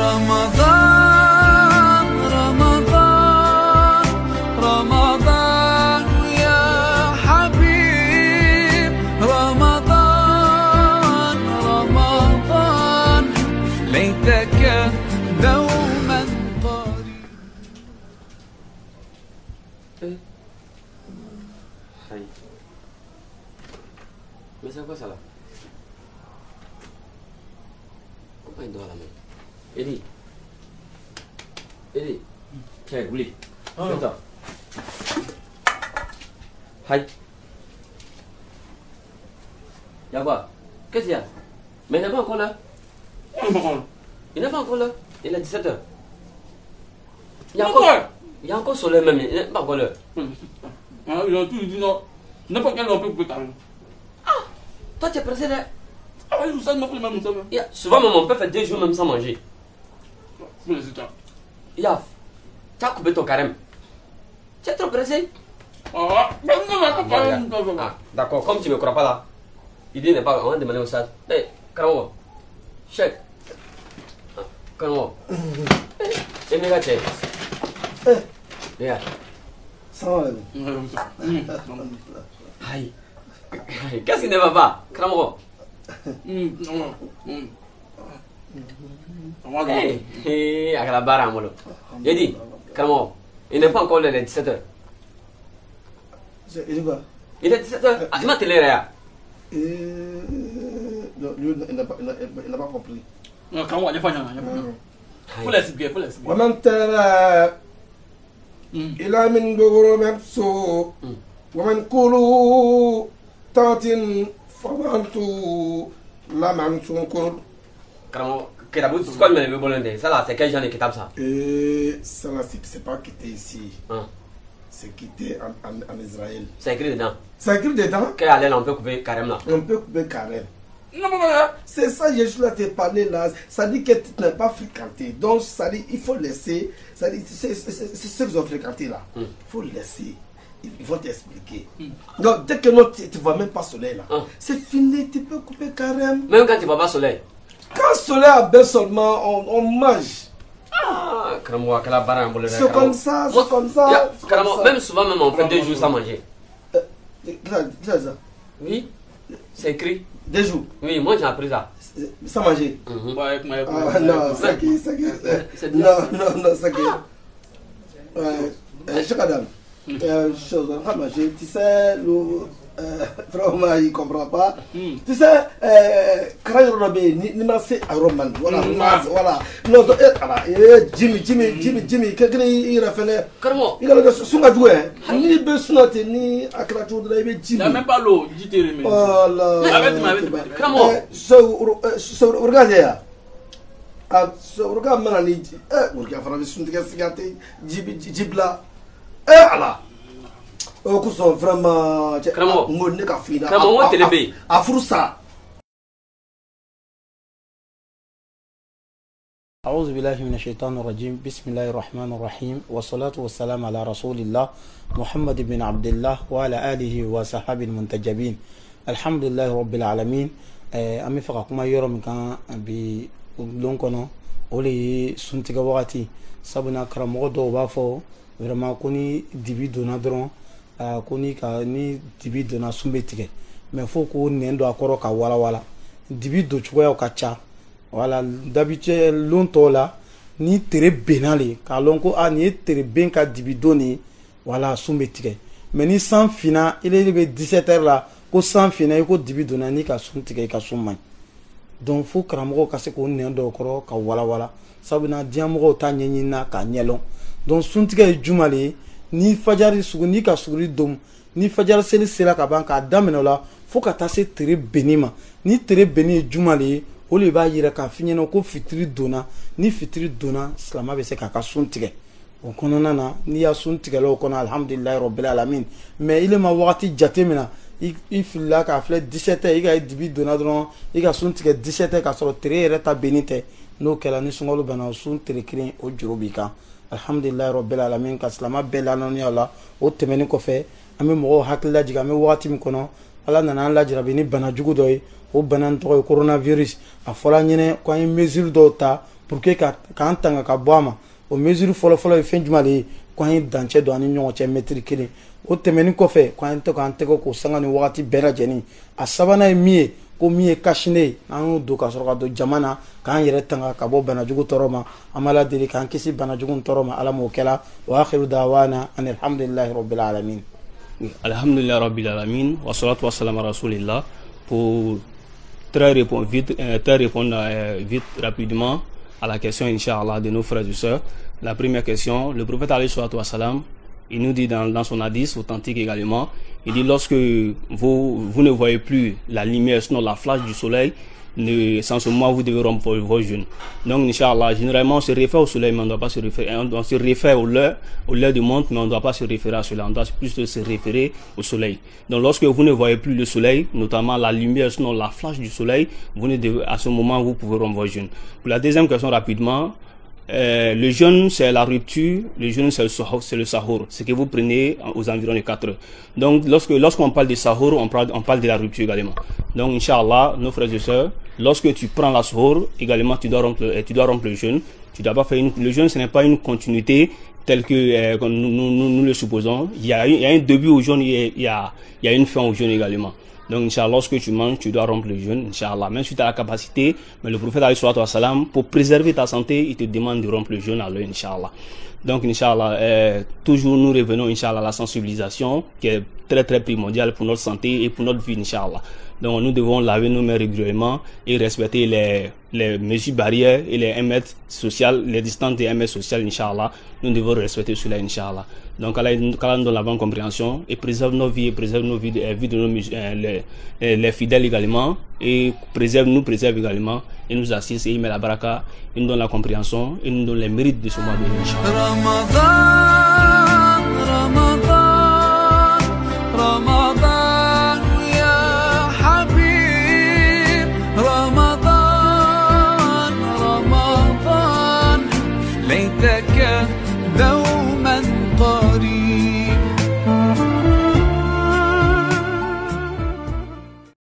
رمضان رمضان رمضان يا حبيب رمضان رمضان ليتك دوما قريب. Mais c'est quoi ça là? Pourquoi il dort là même? Eddie. Eddie. Tiens, oublie. Fais-toi. Aïe. Y'a quoi? Qu'est-ce qu'il y a? Mais il n'est pas encore là. Il n'est pas encore là. Il est 17h. Il y a encore soleil même. Il n'est pas encore là. Il a tout dit non. N'importe quel homme peut plus tard. Toi, tu es pressé là. Ah oui, ça ne me fait même ça. Souvent, même, on peut faire 2 jours même sans manger. Yaf, tu as coupé ton carême. Tu es trop pressé. Ah, d'accord, comme tu ne me crois pas là, l'idée n'est pas. On va demander au sage. Hé, Karamo, chèque. Karamo. Et mes gars, tiens. Regarde. Ça va. Aïe. Qu'est-ce qui ne va pas, Karamo? Hé, à la barre, Amolo. J'ai dit, Karamo, il n'est pas encore l'heure de 17h. Il est quoi? Il est 17h. Ah, tu m'as télé là. Non, lui, il n'a pas compris. Non, Karamo, il n'y a pas de faut l'expliquer, faut l'expliquer. ومن ترى إلى من دور مبسو ومن كلوا تاتين فمانتو لا مانتو Karamo, Kirabu, c'est quoi le bolondé? Ça là, c'est quel genre de kitab ça? Ça là, c'est pas quitté ici. C'est quitté en Israël. C'est écrit dedans. C'est écrit dedans? Quelle allée on peut couper carême là? On peut couper carême. Non, c'est ça, Jésus là te parlé là. Ça dit que tu n'as pas fréquenté. Donc, ça dit, il faut laisser. Ça dit, c'est ceux qui ont fréquenté là. Il faut laisser. Ils vont t'expliquer. Donc, dès que tu ne vois même pas soleil là, c'est fini, tu peux couper carême. Même quand tu ne vois pas soleil? Quand soleil a baissé seulement, on mange. Ah, Karamo, quelle barre en bolondé. C'est comme ça, c'est comme ça. Karamo, même souvent, même on fait 2 jours sans manger. C'est ça? Oui, c'est écrit. 2 jours? Oui, moi j'ai appris ça. Sans manger? Ah non, c'est qui? Non, c'est qui? Je cadame. Chose, on va manger. Tu sais, vraiment, il ne comprend pas. Tu sais, Krayo Robé, ni ma c'est à Roman. Voilà. Non, Jimmy, quelqu'un il a fait. Karamo, il a le son à jouer. Ni besoin de ni à Krayo de la Jimmy. Il n'y a même pas l'eau, dis-tu. Oh là. Karamo. Regardez. Regarde maintenant, regarde, frère, je suis Jibla. Allah. Ils sont vraiment. Karamo, Karamo, on télébé. À Froussa. أعوذ بالله من الشيطان الرجيم بسم الله الرحمن الرحيم والصلاة والسلام على رسول الله محمد بن عبد الله وعلى آله وصحبه المنتجبين الحمد لله رب العالمين أمي فقاكما يوم كان بلونكونا أولي سنتك وقتي سبنا كرامو دو بافو vraiment koni dibi donna dɔrɔn koni ka ni dibi donna sun bɛ tigɛ mais fo ko nɛn don a kɔrɔ ka wala wala dibi don cogoyaw ka ca wala d'habitude lon tɔw la ni tere benna le k'a lɔn ko nin ye tere ben ka dibi don nin wala sun bɛ tigɛ mais ni san finna ile bɛ 17h la ko san finna i ko dibi donna ni ka sun tigɛ i ka sun man donc fo karamɔgɔw ka se k'o nɛn dɔw kɔrɔ ka wala wala sabuna diɲɛmɔgɔw ta ɲɛɲini na k'a ɲɛlɔn donc suntigɛ ye juma le ye ni fajari sugu ni ka suguri dom ni fajari seli sera ka ban k'a daminɛ o la fo ka taa se tere benni ma ni tere benni ye juma le ye o de b'a yira k'a f'i ɲɛna ko fitiri donna ni fitiri donna silama bɛ se k'a ka sun tigɛ o kɔnɔna na n'i y'a sun tigɛla o kɔnɔ alhamdulilayi rabbil alamin mais ile ma wagati jate min na i filila k'a filɛ 17h i ka dibi donna dɔrɔn i ka sun tigɛ 17h k'a sɔrɔ tere yɛrɛ ta benni tɛ n'o kɛra ni sunkalo bɛnna o sun tere kelen o juru b'i kan alhamdulilayi rabbil alamin ka silama bɛɛ lanɔniya la o tɛmɛni kɔfɛ an bɛ mɔgɔw hakili lajigin an bɛ wagati min kɔnɔ ala nana an lajarabi ni bana jugu dɔ ye o bana in tɔgɔ ye coronavirus a fɔra an ɲɛnɛ ko an ye mesure dɔw ta pour que k'an tanga ka bɔ a ma o mesure fɔlɔfɔlɔ ye fɛn jumɛn de ye ko an ye dancɛ don an ni ɲɔgɔn cɛ mètre kelen o tɛmɛnin kɔfɛ ko an tɛ k'an tɛgɛ ko sanga ni wagati bɛɛ lajɛlen a sabanan ye min ye ko min ye kasine ye an y'o don ka sɔrɔ ka don jama na k'an yɛrɛ tanga ka bɔ banajugu tɔɔrɔ ma an b'ala deli k'an kisi banajugu tɔɔrɔ ma ala m'o kɛla wa akhiru da'wana ani alhamdulillahi rabbil alamin. Alhamdulillah rabbil alamin wa salatu wa salam à rasulillah. Pour très répondre vite rapidement à la question Inch'Allah de nos frères et sœurs. La première question, le prophète alayhi salatu wa salam, il nous dit dans son hadith authentique également, il dit lorsque vous ne voyez plus la lumière, sinon la flash du soleil, sans ce moment vous devez rompre vos jeûnes. Donc Inch'Allah, généralement on se réfère au soleil, mais on ne doit pas se référer, on se réfère au leurre du monde, mais on ne doit pas se référer à cela, on doit plus se référer au soleil. Donc lorsque vous ne voyez plus le soleil, notamment la lumière, sinon la flash du soleil, à ce moment vous pouvez rompre vos jeûnes. Pour la deuxième question rapidement, le jeûne c'est la rupture, le jeûne c'est le sahur, ce que vous prenez aux environs de 4 heures. Donc lorsqu'on parle de sahur, on parle de la rupture également. Donc Inch'Allah, nos frères et sœurs, lorsque tu prends la sahur, également tu dois rompre le jeûne. Tu dois pas faire le jeûne, ce n'est pas une continuité telle que nous le supposons. Il y a un début au jeûne, il y a une fin au jeûne également. Donc, Inch'Allah, lorsque tu manges, tu dois rompre le jeûne, Inch'Allah. Même si tu as la capacité, mais le prophète, alayhi salatu wa salam, pour préserver ta santé, il te demande de rompre le jeûne à l'heure, Inch'Allah. Donc, Inch'Allah, toujours nous revenons, Inch'Allah, à la sensibilisation, qui est très, très primordiale pour notre santé et pour notre vie, Inch'Allah. Donc, nous devons laver nos mains régulièrement et respecter les mesures barrières et les 1 mètre social, les distances des 1 mètre social, Inch'Allah. Nous devons respecter cela, Inch'Allah. Donc, Allah nous donne la bonne compréhension et préserve nos vies, préserve nos vies, de les fidèles également, et nous préserve également, et nous assiste, et il met la baraka, il nous donne la compréhension, et nous donne les mérites de ce mois de Inch'Allah. ليتك دوما قريب